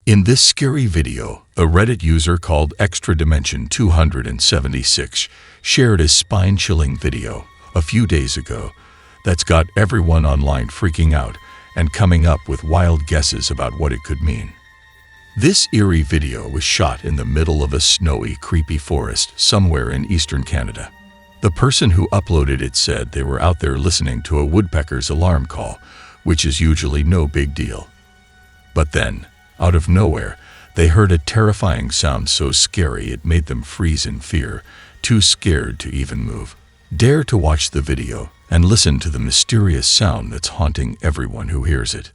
In this scary video, a Reddit user called Extra Dimension 276 shared a spine-chilling video a few days ago that's got everyone online freaking out and coming up with wild guesses about what it could mean. This eerie video was shot in the middle of a snowy, creepy forest somewhere in eastern Canada. The person who uploaded it said they were out there listening to a woodpecker's alarm call, which is usually no big deal. But then, out of nowhere, they heard a terrifying sound so scary it made them freeze in fear, too scared to even move. Dare to watch the video and listen to the mysterious sound that's haunting everyone who hears it.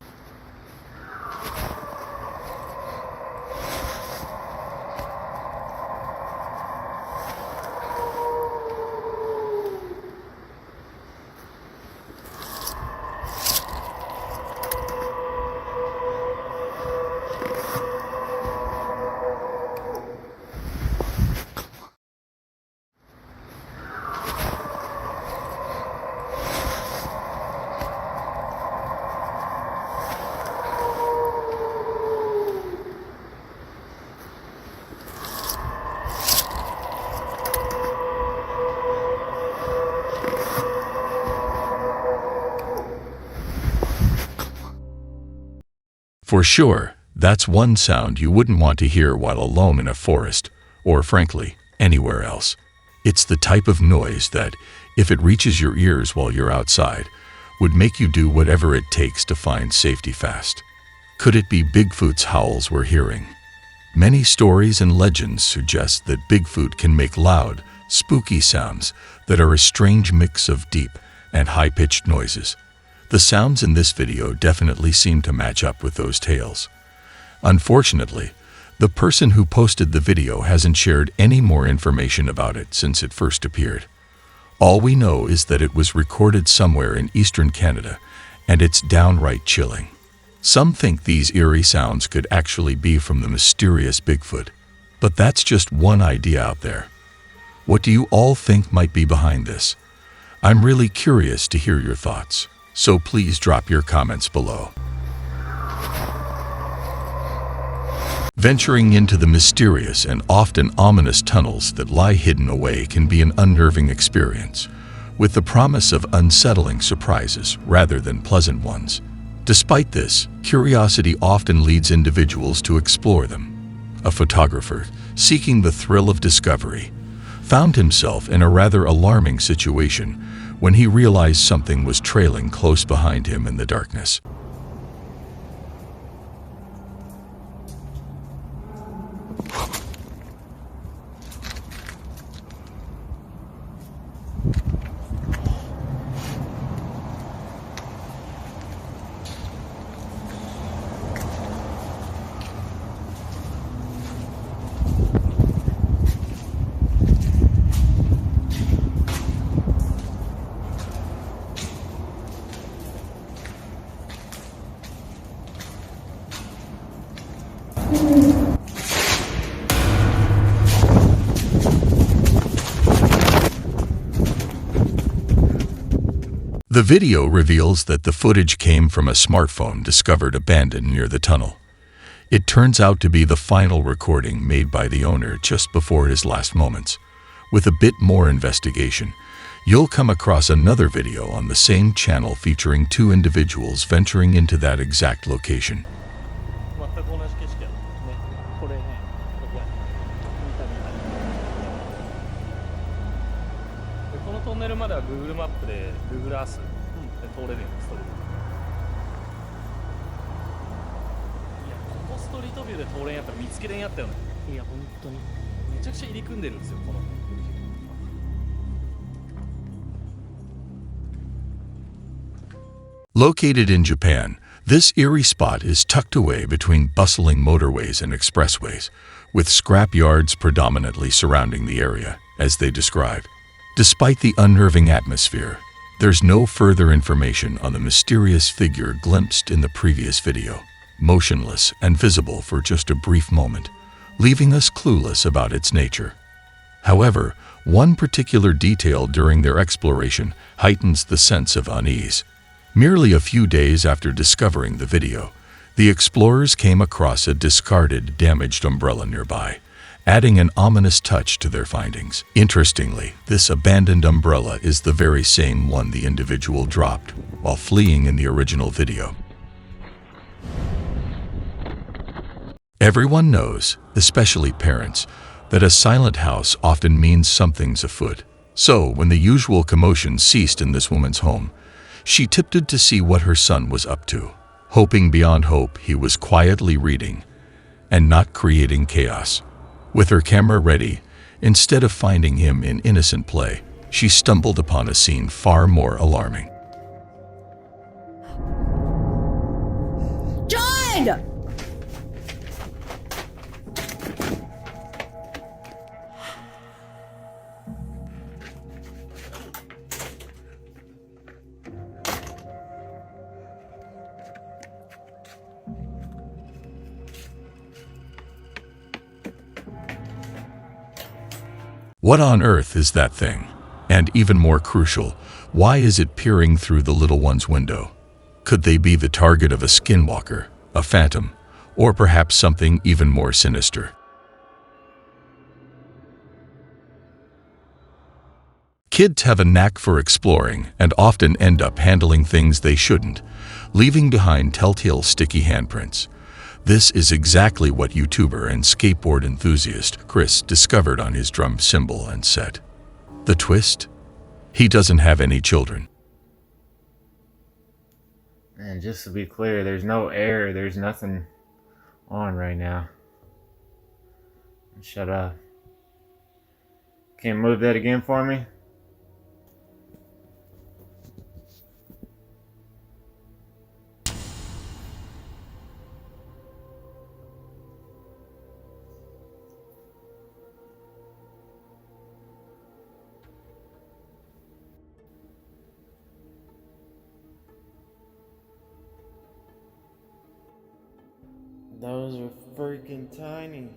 For sure, that's one sound you wouldn't want to hear while alone in a forest, or frankly, anywhere else. It's the type of noise that, if it reaches your ears while you're outside, would make you do whatever it takes to find safety fast. Could it be Bigfoot's howls we're hearing? Many stories and legends suggest that Bigfoot can make loud, spooky sounds that are a strange mix of deep and high-pitched noises. The sounds in this video definitely seem to match up with those tales. Unfortunately, the person who posted the video hasn't shared any more information about it since it first appeared. All we know is that it was recorded somewhere in eastern Canada, and it's downright chilling. Some think these eerie sounds could actually be from the mysterious Bigfoot, but that's just one idea out there. What do you all think might be behind this? I'm really curious to hear your thoughts. So please drop your comments below. Venturing into the mysterious and often ominous tunnels that lie hidden away can be an unnerving experience, with the promise of unsettling surprises rather than pleasant ones. Despite this, curiosity often leads individuals to explore them. A photographer, seeking the thrill of discovery, found himself in a rather alarming situation when he realized something was trailing close behind him in the darkness. The video reveals that the footage came from a smartphone discovered abandoned near the tunnel. It turns out to be the final recording made by the owner just before his last moments. With a bit more investigation, you'll come across another video on the same channel featuring two individuals venturing into that exact location. Google マップで Google Earth で通れるよストリート。いやここストリートビューで通れんやったら見つけれんやったよね。いや本当にめちゃくちゃ入り組んでるんですよこの。Located in Japan, this eerie spot is tucked away between bustling motorways and expressways, with scrap yards predominantly surrounding the area, as they describe. Despite the unnerving atmosphere, there's no further information on the mysterious figure glimpsed in the previous video, motionless and visible for just a brief moment, leaving us clueless about its nature. However, one particular detail during their exploration heightens the sense of unease. Merely a few days after discovering the video, The explorers came across a discarded, damaged umbrella nearby, adding an ominous touch to their findings. Interestingly, this abandoned umbrella is the very same one the individual dropped while fleeing in the original video. Everyone knows, especially parents, that a silent house often means something's afoot. So, when the usual commotion ceased in this woman's home, she tiptoed to see what her son was up to, hoping beyond hope he was quietly reading and not creating chaos. With her camera ready, instead of finding him in innocent play, she stumbled upon a scene far more alarming. John! What on earth is that thing? And even more crucial, why is it peering through the little one's window? Could they be the target of a skinwalker, a phantom, or perhaps something even more sinister? Kids have a knack for exploring and often end up handling things they shouldn't, leaving behind telltale sticky handprints. This is exactly what YouTuber and skateboard enthusiast Chris discovered on his drum cymbal and set. The twist? He doesn't have any children. And just to be clear, there's no air, there's nothing on right now. Shut up. Can you move that again for me? Those are freaking tiny.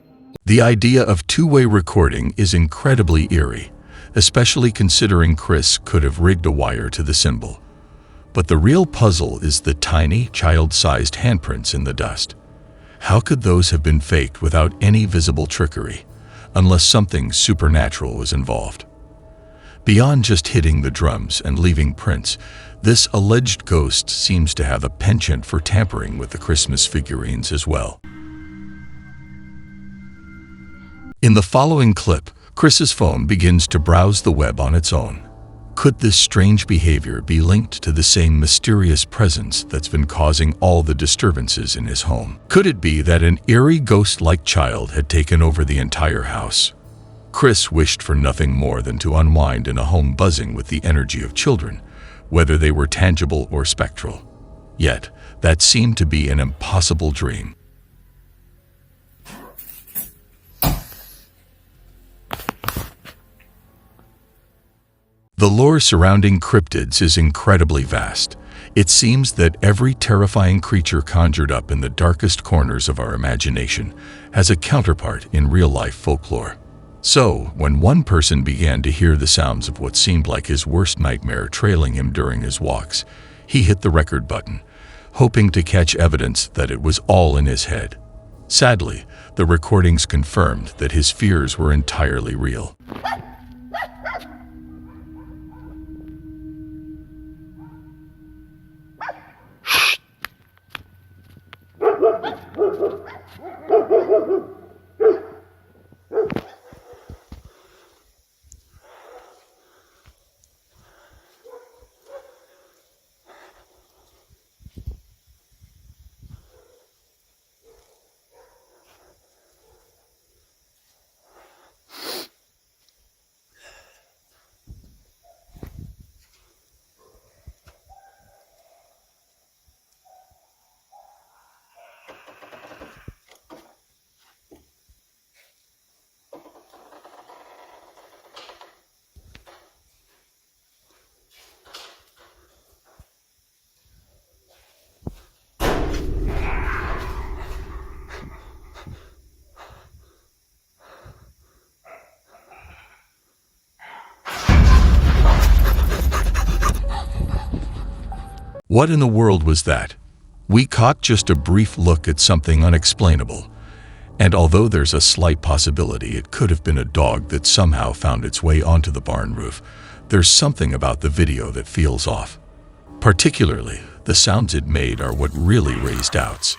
The idea of two-way recording is incredibly eerie, especially considering Chris could have rigged a wire to the cymbal. But the real puzzle is the tiny, child-sized handprints in the dust. How could those have been faked without any visible trickery, unless something supernatural was involved? Beyond just hitting the drums and leaving prints, this alleged ghost seems to have a penchant for tampering with the Christmas figurines as well. In the following clip, Chris's phone begins to browse the web on its own. Could this strange behavior be linked to the same mysterious presence that's been causing all the disturbances in his home? Could it be that an eerie ghost-like child had taken over the entire house? Chris wished for nothing more than to unwind in a home buzzing with the energy of children, whether they were tangible or spectral. Yet, that seemed to be an impossible dream. The lore surrounding cryptids is incredibly vast. It seems that every terrifying creature conjured up in the darkest corners of our imagination has a counterpart in real-life folklore. So, when one person began to hear the sounds of what seemed like his worst nightmare trailing him during his walks, he hit the record button, hoping to catch evidence that it was all in his head. Sadly, the recordings confirmed that his fears were entirely real. What in the world was that? We caught just a brief look at something unexplainable, and although there's a slight possibility it could have been a dog that somehow found its way onto the barn roof, there's something about the video that feels off. Particularly, the sounds it made are what really raised doubts.